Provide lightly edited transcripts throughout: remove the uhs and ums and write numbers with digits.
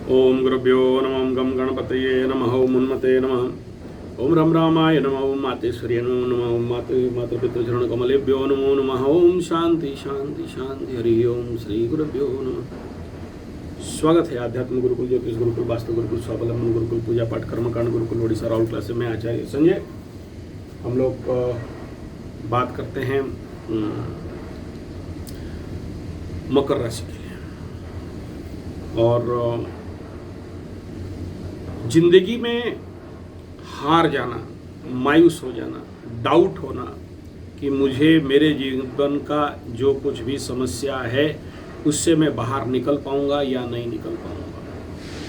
ओम गुरुभ्यो नमः गम गणपतये नमः ओम उन्मते नमः ओम रम रामाय नमः ओम मातेश्वर्य नमः ओम मातृपितृचरण कमलेभ्यो नमो नमः ओम शांति शांति शांति हरि ओम श्री गुरुभ्यो नमः। स्वागत है आध्यात्म गुरुकुल ज्योतिष गुरुकुल वास्तु गुरुकुल स्वावलंबन गुरुकुल पूजा पाठ कर्मकांड गुरुकुल ओडिशा राहुल क्लासेस में आचार्य संजय। हम लोग बात करते हैं मकर राशि के लिए और जिंदगी में हार जाना, मायूस हो जाना, डाउट होना कि मुझे मेरे जीवन का जो कुछ भी समस्या है उससे मैं बाहर निकल पाऊंगा या नहीं निकल पाऊंगा,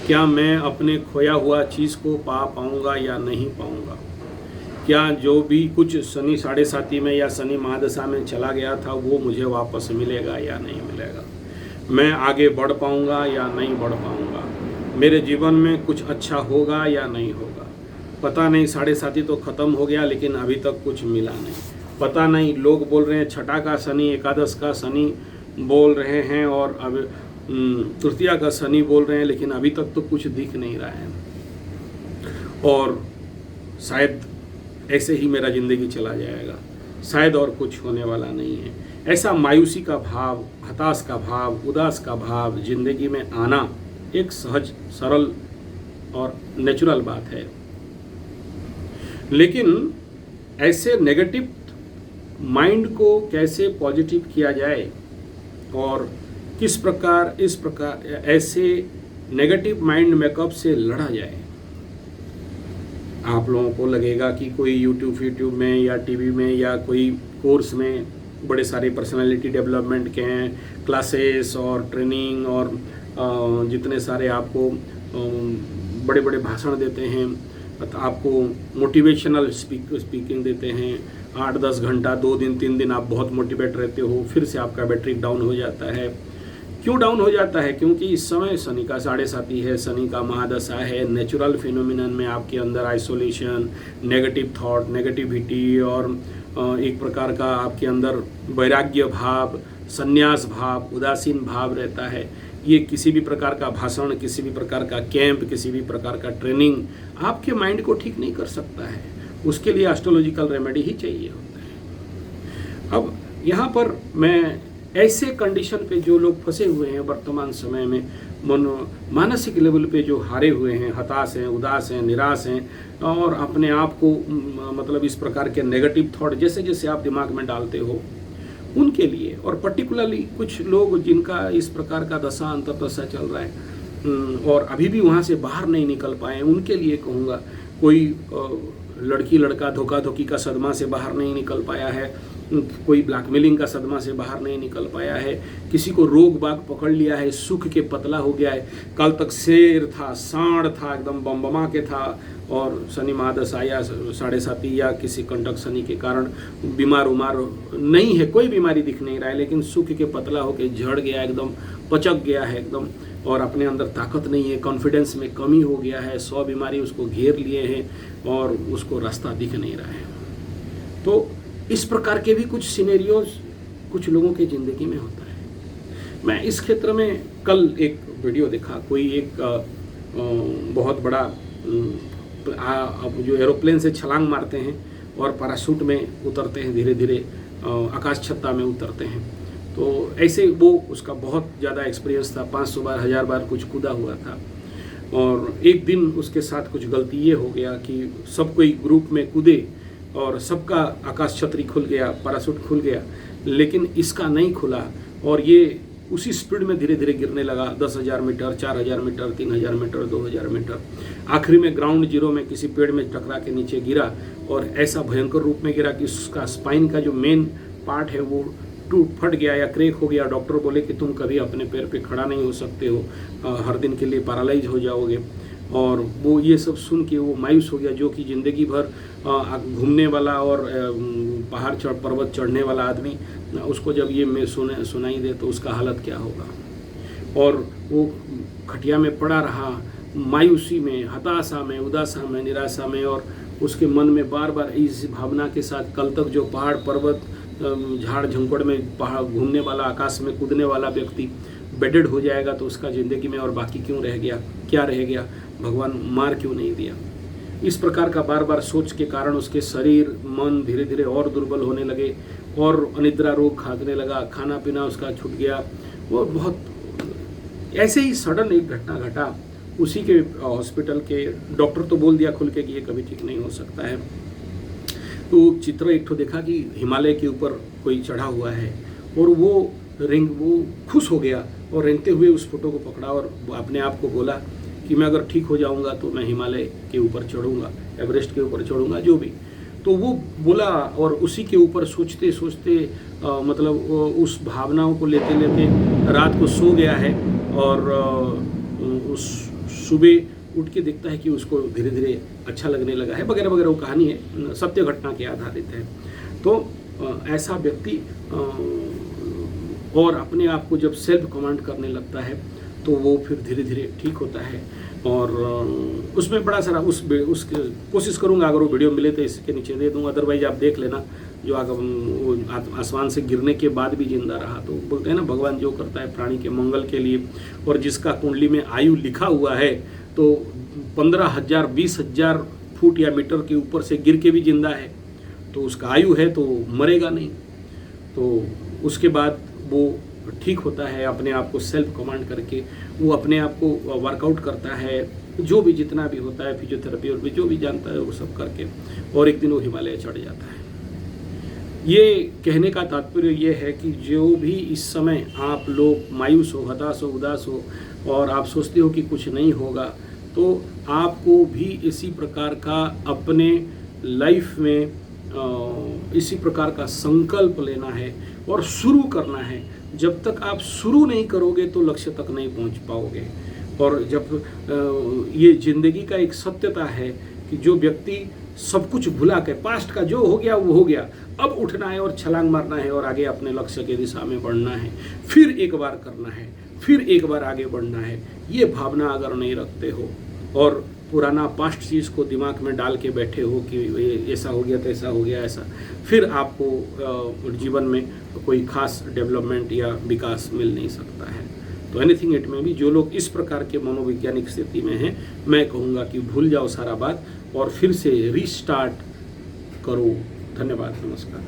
क्या मैं अपने खोया हुआ चीज़ को पा पाऊंगा या नहीं पाऊंगा, क्या जो भी कुछ शनि साढ़े साथी में या शनि महादशा में चला गया था वो मुझे वापस मिलेगा या नहीं मिलेगा, मैं आगे बढ़ पाऊंगा या नहीं बढ़ पाऊंगा, मेरे जीवन में कुछ अच्छा होगा या नहीं होगा। पता नहीं, साढ़े साथी तो ख़त्म हो गया लेकिन अभी तक कुछ मिला नहीं। पता नहीं, लोग बोल रहे हैं छठा का शनि, एकादश का शनि बोल रहे हैं और अब तृतीया का शनि बोल रहे हैं, लेकिन अभी तक तो कुछ दिख नहीं रहा है और शायद ऐसे ही मेरा ज़िंदगी चला जाएगा, शायद और कुछ होने वाला नहीं है। ऐसा मायूसी का भाव, हताश का भाव, उदास का भाव ज़िंदगी में आना एक सहज, सरल और नेचुरल बात है, लेकिन ऐसे नेगेटिव माइंड को कैसे पॉजिटिव किया जाए और किस प्रकार इस प्रकार ऐसे नेगेटिव माइंड मेकअप से लड़ा जाए। आप लोगों को लगेगा कि कोई यूट्यूब में या टीवी में या कोई कोर्स में बड़े सारे पर्सनालिटी डेवलपमेंट के हैं क्लासेस और ट्रेनिंग और जितने सारे आपको बड़े बड़े भाषण देते हैं, आपको मोटिवेशनल स्पीकिंग देते हैं, 8-10 घंटा 2 दिन 3 दिन आप बहुत मोटिवेट रहते हो, फिर से आपका बैटरी डाउन हो जाता है। क्यों डाउन हो जाता है? क्योंकि इस समय शनि का साढ़े साथी है, शनि का महादशा है। नेचुरल फिनोमिनन में आपके अंदर आइसोलेशन, नेगेटिव थॉट, नेगेटिविटी और एक प्रकार का आपके अंदर वैराग्य भाव, संन्यास भाव, उदासीन भाव रहता है। ये किसी भी प्रकार का भाषण, किसी भी प्रकार का कैंप, किसी भी प्रकार का ट्रेनिंग आपके माइंड को ठीक नहीं कर सकता है। उसके लिए एस्ट्रोलॉजिकल रेमेडी ही चाहिए होता है। अब यहाँ पर मैं ऐसे कंडीशन पे जो लोग फंसे हुए हैं वर्तमान समय में, मानसिक लेवल पे जो हारे हुए हैं, हताश हैं, उदास हैं, निराश हैं और अपने आप को मतलब इस प्रकार के नेगेटिव थॉट जैसे जैसे आप दिमाग में डालते हो, उनके लिए और पर्टिकुलरली कुछ लोग जिनका इस प्रकार का दशा अंतर्दशा चल रहा है और अभी भी वहाँ से बाहर नहीं निकल पाए, उनके लिए कहूँगा कोई लड़की लड़का धोखा धोखी का सदमा से बाहर नहीं निकल पाया है, कोई ब्लैकमेलिंग का सदमा से बाहर नहीं निकल पाया है, किसी को रोग बाग पकड़ लिया है, सुख के पतला हो गया है, कल तक शेर था, सांड था, एकदम बमबमा के था और शनि महादशा या साढ़े साथी या किसी कंटक शनि के कारण बीमार उमार नहीं है, कोई बीमारी दिख नहीं रहा है, लेकिन सुख के पतला होकर झड़ गया, एकदम पचक गया है एकदम और अपने अंदर ताकत नहीं है, कॉन्फिडेंस में कमी हो गया है, 100 बीमारी उसको घेर लिए हैं और उसको रास्ता दिख नहीं रहा है। तो इस प्रकार के भी कुछ सिनेरियोज कुछ लोगों के ज़िंदगी में होता है। मैं इस क्षेत्र में कल एक वीडियो देखा, कोई एक बहुत बड़ा जो एरोप्लेन से छलांग मारते हैं और पैराशूट में उतरते हैं, धीरे धीरे आकाश छत्ता में उतरते हैं। तो ऐसे वो उसका बहुत ज़्यादा एक्सपीरियंस था, 500 बार 1000 बार कुछ कूदा हुआ था और एक दिन उसके साथ कुछ गलती ये हो गया कि सब कोई ग्रुप में कूदे और सबका आकाश छतरी खुल गया, पैराशूट खुल गया, लेकिन इसका नहीं खुला और ये उसी स्पीड में धीरे धीरे गिरने लगा, 10,000 मीटर, 4,000 मीटर, 3,000 मीटर, 2,000 मीटर। आखिरी में ग्राउंड जीरो में किसी पेड़ में टकरा के नीचे गिरा और ऐसा भयंकर रूप में गिरा कि उसका स्पाइन का जो मेन पार्ट है वो फट गया या क्रैक हो गया। डॉक्टर बोले कि तुम कभी अपने पैर पे खड़ा नहीं हो सकते हो, हर दिन के लिए पैरालाइज हो जाओगे। और वो ये सब सुन के वो मायूस हो गया, जो कि ज़िंदगी भर घूमने वाला और पहाड़ पर्वत चढ़ने वाला आदमी, उसको जब ये सुनाई दे तो उसका हालत क्या होगा। और वो खटिया में पड़ा रहा, मायूसी में, हताशा में, उदासा में, निराशा में और उसके मन में बार बार इस भावना के साथ कल तक जो पहाड़ पर्वत झाड़ झंकड़ में पहाड़ घूमने वाला, आकाश में कूदने वाला व्यक्ति बेडेड हो जाएगा तो उसका ज़िंदगी में और बाकी क्यों रह गया, क्या रह गया, भगवान मार क्यों नहीं दिया। इस प्रकार का बार बार सोच के कारण उसके शरीर मन धीरे धीरे और दुर्बल होने लगे और अनिद्रा रोग खाने लगा, खाना पीना उसका छूट गया। वो बहुत ऐसे ही सडन एक घटना घटा। उसी के हॉस्पिटल के डॉक्टर तो बोल दिया खुल के कि ये कभी ठीक नहीं हो सकता है। तो चित्र एक ठो देखा कि हिमालय के ऊपर कोई चढ़ा हुआ है और वो खुश हो गया और रेंगते हुए उस फोटो को पकड़ा और अपने आप को बोला कि मैं अगर ठीक हो जाऊंगा तो मैं हिमालय के ऊपर चढ़ूंगा, एवरेस्ट के ऊपर चढ़ूंगा, जो भी। तो वो बोला और उसी के ऊपर सोचते सोचते मतलब उस भावनाओं को लेते लेते रात को सो गया है और उस सुबह उठ के देखता है कि उसको धीरे धीरे अच्छा लगने लगा है, वगैरह वगैरह। वो कहानी है, सत्य घटना के आधारित है। तो ऐसा व्यक्ति और अपने आप को जब सेल्फ कमांड करने लगता है तो वो फिर धीरे धीरे ठीक होता है। और उसमें बड़ा सारा उस कोशिश करूँगा, अगर वो वीडियो मिले तो इसके नीचे दे दूँगा, अदरवाइज आप देख लेना। जो आसमान से गिरने के बाद भी जिंदा रहा। तो बोलते हैं ना, भगवान जो करता है प्राणी के मंगल के लिए। और जिसका कुंडली में आयु लिखा हुआ है तो 15,000 20,000 फुट या मीटर के ऊपर से गिर के भी जिंदा है तो उसका आयु है तो मरेगा नहीं। तो उसके बाद वो ठीक होता है अपने आप को सेल्फ कमांड करके। वो अपने आप को वर्कआउट करता है, जो भी जितना भी होता है, फिजियोथेरेपी और भी जो भी जानता है वो सब करके, और एक दिन वो हिमालय चढ़ जाता है। ये कहने का तात्पर्य ये है कि जो भी इस समय आप लोग मायूस हो, हताश हो, उदास हो और आप सोचते हो कि कुछ नहीं होगा, तो आपको भी इसी प्रकार का अपने लाइफ में इसी प्रकार का संकल्प लेना है और शुरू करना है। जब तक आप शुरू नहीं करोगे तो लक्ष्य तक नहीं पहुंच पाओगे। और जब ये जिंदगी का एक सत्यता है कि जो व्यक्ति सब कुछ भुला के, पास्ट का जो हो गया वो हो गया, अब उठना है और छलांग मारना है और आगे अपने लक्ष्य की दिशा में बढ़ना है, फिर एक बार करना है, फिर एक बार आगे बढ़ना है। ये भावना अगर नहीं रखते हो और पुराना पास्ट चीज़ को दिमाग में डाल के बैठे हो कि ऐसा हो गया, तैसा हो गया, ऐसा, फिर आपको जीवन में कोई खास डेवलपमेंट या विकास मिल नहीं सकता है। तो एनीथिंग इट में भी जो लोग इस प्रकार के मनोवैज्ञानिक स्थिति में हैं, मैं कहूँगा कि भूल जाओ सारा बात और फिर से रीस्टार्ट करो। धन्यवाद, नमस्कार।